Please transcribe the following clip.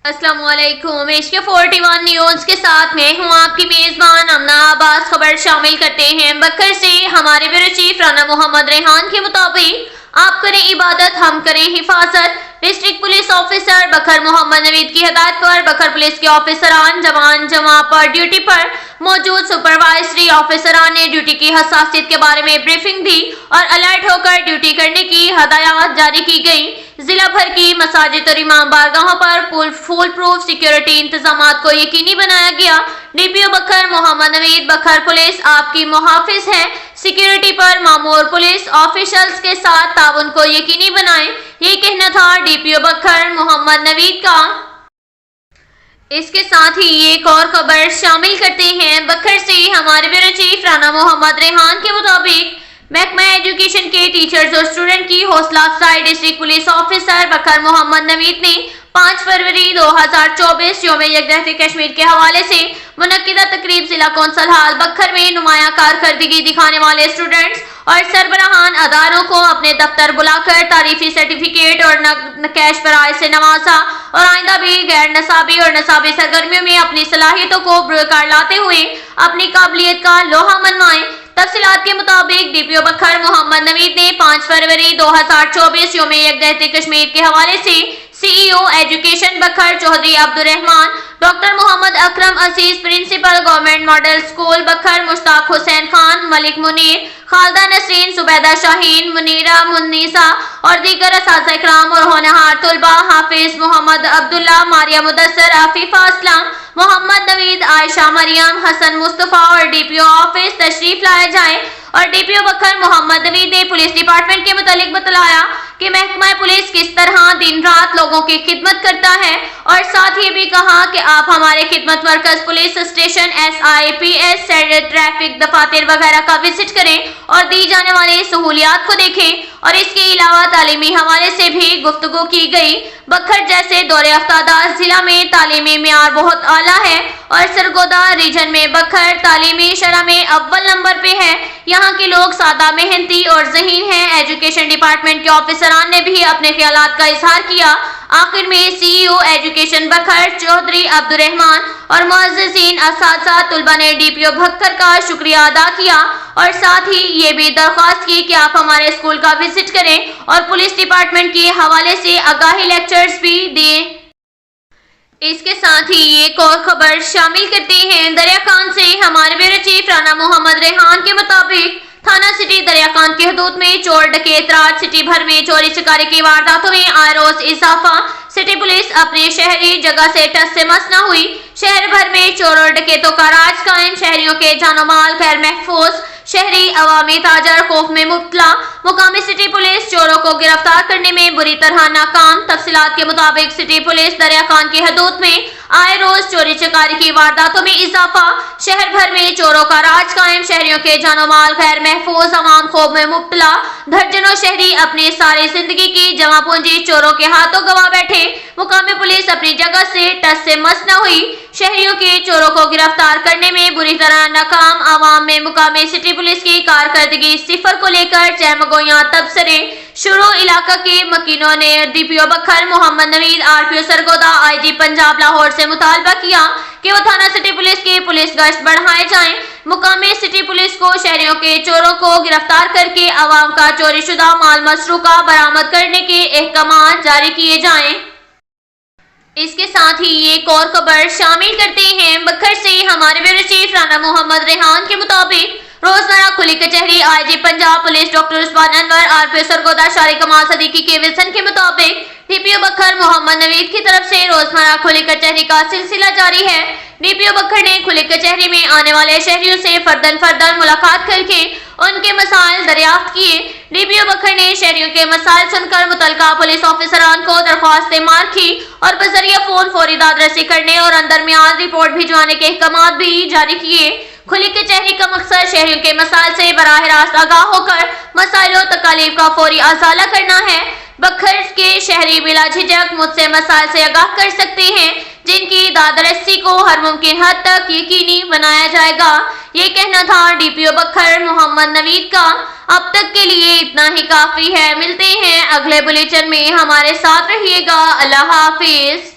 अस्सलाम वालेकुम। Asia 41 news के साथ मैं हूं आपकी मेजबान अमना आबाद। खबर शामिल करते हैं बकर से। हमारे ब्यूरो चीफ राना मोहम्मद रेहान के मुताबिक आप करें इबादत हम करें हिफाजत। डिस्ट्रिक्ट पुलिस ऑफिसर बकर मोहम्मद नवीद की हिदायत पर बकर पुलिस के ऑफिसरान जवान जमा पर ड्यूटी पर मौजूद सुपरवाइजरी ऑफिसरान ने ड्यूटी की हसासियत के बारे में ब्रीफिंग दी और अलर्ट होकर ड्यूटी करने की हदायत जारी की गई। जिला भर की मसाजिद और इमाम बारगाहों पर फुल प्रूफ सिक्योरिटी इंतजाम को यकीनी बनाया गया। डीपीओ बकर मोहम्मद नवीद बकर पुलिस आपकी मुहाफिज है। सिक्योरिटी पर मामूर पुलिस ऑफिशियल्स के साथ ताउन को यकीनी बनाएं, ये कहना था डीपीओ बकर मोहम्मद नवीद का। इसके साथ ही एक और खबर शामिल करते हैं बकर से। हमारे ब्यूरो चीफ राना मोहम्मद रेहान के मुताबिक महकमा एजुकेशन के टीचर्स और स्टूडेंट की हौसला अफजाई डिस्ट्रिक्ट पुलिस ऑफिसर बकर मोहम्मद नवीद ने 5 फरवरी 2024 यौम यकजहती कश्मीर के हवाले से मुनक्किदा तकरीब जिला कौंसल हाल बकर में नुमाया कारकर्दगी दिखाने वाले स्टूडेंट्स और सरबराहान अदारों को अपने दफ्तर बुलाकर तारीफी सर्टिफिकेट और कैश प्राइज से नवाजा और आइंदा भी गैर नसाबी और नसाबी सरगर्मियों में अपनी सलाहियतों को बुरकार लाते हुए अपनी काबिलियत का लोहा मनवाएं। तफसीलात के मुताबिक डीपीओ बकर मोहम्मद नवीद ने 5 फरवरी 2024 यौम यकजहती कश्मीर के हवाले से सीईओ एजुकेशन बकर चौधरी अब्दुल रहमान, डॉक्टर मोहम्मद अकरम अजीज प्रिंसिपल गवर्नमेंट मॉडल स्कूल बकर, मुश्ताक हुसैन खान, मलिक मुनीर, खालदा नसरीन, सुबैदा शाहीन, मुनीरा मुन्नीसा और दीगर असातिज़ा इकराम और होनहार तलबा, हाफिज मोहम्मद अब्दुल्ला, मारिया मुदस्सर, आफिफा असलम, मोहम्मद नवीद, आयशा मरियम, हसन मुस्तफा और डीपीओ ऑफिस तशरीफ लाया जाए। और डीपीओ बकर मोहम्मद नवीद ने पुलिस डिपार्टमेंट के मुतालिक बतलाया कि महकमा पुलिस किस तरह दिन रात लोगों की खिदमत करता है और साथ ही भी कहा कि आप हमारे खिदमत मरकज पुलिस स्टेशन SIPS ट्रैफिक दफातर वगैरह का विजिट करें और दी जाने वाली सहूलियात को देखें। और इसके अलावा तालीमी हवाले से भी गुफ्तगू की गई। बकर जैसे दौरे अफ्तादार जिला में तालीमी मेयार बहुत आला है और सरगोदा रीजन में बकर तालीमी शरह में अव्वल नंबर पे है। यहाँ के लोग सादा, मेहनती और ज़हीन हैं। एजुकेशन डिपार्टमेंट के ऑफिसरान ने भी अपने ख्यालात का इजहार किया। आखिर में सीईओ एजुकेशन बकर चौधरी अब्दुल रहमान और मुअज़्ज़िज़ीन असातिज़ा तलबा ने डीपीओ बकर का शुक्रिया अदा किया और साथ ही ये भी दरख्वास्त की कि आप हमारे स्कूल का विजिट करें और पुलिस डिपार्टमेंट के हवाले से आगाही लेक्चर्स भी दें। इसके साथ ही एक और खबर शामिल करते हैं दरियाकांड से। हमारे ब्यूरो चीफ राना मोहम्मद रेहान के मुताबिक थाना सिटी दरियाकांड की हदूद में चोर डकैत रात सिटी भर में चोरी चकारी की वारदातों में आए रोज इजाफा। सिटी पुलिस अपने शहरी जगह से टस से मस न हुई। शहर भर में चोर और डकैतों का राज कायम। शहरियों के जानो माल गैर महफूज। शहरी अवामी ताजर खौफ में मुब्तला। मुकामी सिटी पुलिस चोरों को गिरफ्तार करने में बुरी तरह नाकाम। तफसीलात के मुताबिक सिटी पुलिस दरियाकांड की हदूद में आए रोज चोरी चकारी की वारदातों में इजाफा। शहर भर में चोरों का राज कायम। शहरियों के जानो माल गैर महफूज। अवाम खौफ में मुब्तला। दर्जनों शहरी अपनी सारी जिंदगी की जमा पूंजी चोरों के हाथों गवा बैठे। मुकामी पुलिस अपनी जगह से टस से मस न हुई। शहरियों के चोरों को गिरफ्तार करने में बुरी तरह नाकाम। आवाम में मुकामी सिटी पुलिस की कारकर्दगी सिफर को लेकर चहमगोयां तबसरे शुरू। इलाका के मकीनों ने डीपीओ बकर मोहम्मद नवीद RPO सरगोदा IG पंजाब लाहौर से मुतालबा किया कि वो थाना सिटी पुलिस की पुलिस गश्त बढ़ाए जाएं। मुकामी सिटी पुलिस को शहरियों के चोरों को गिरफ्तार करके आवाम का चोरी शुदा माल मसरूका बरामद करने के अहकाम जारी किए जाएं। इसके साथ ही एक और खबर शामिल करते हैं बकर से। हमारे ब्यूरो चीफ राना मोहम्मद रेहान के मुताबिक रोजमर्रा खुली कचहरी IG Punjab police doctor Usman Anwar RPO Sargodha शारी कमाल सदीकी के विजन के मुताबिक डीपीओ बकर मोहम्मद नवीद की तरफ से रोजमर्रा खुली कचहरी का सिलसिला जारी है। डीपीओ बकर ने खुली कचहरी में आने वाले शहरियों से फर्दन मुलाकात करके उनके मसाइल दरियाफ्त किए। डीपीओ बकर ने शहरियों के मसाइल सुनकर मुतलका पुलिस ऑफिसरान को दरख्वास्तें मार की और बजरिया फोन फौरी दादरसी करने और अंदर मियाद रिपोर्ट भिजवाने के अहकाम भी जारी किए। खुली कचहरी का मकसद शहरियों के मसाइल से बराह रास्त आगाह होकर मसाइल और तकालीफ का फौरी अजाला करना है। बकर के शहरी बिला झिझक मुझसे मसाइल से आगाह कर सकते हैं, जिनकी दादरसी को हर मुमकिन हद तक यकीनी बनाया जाएगा। ये कहना था डीपीओ बकर मोहम्मद नवीद का। अब तक के लिए इतना ही काफी है। मिलते हैं अगले बुलेटिन में, हमारे साथ रहिएगा। अल्लाह हाफिज।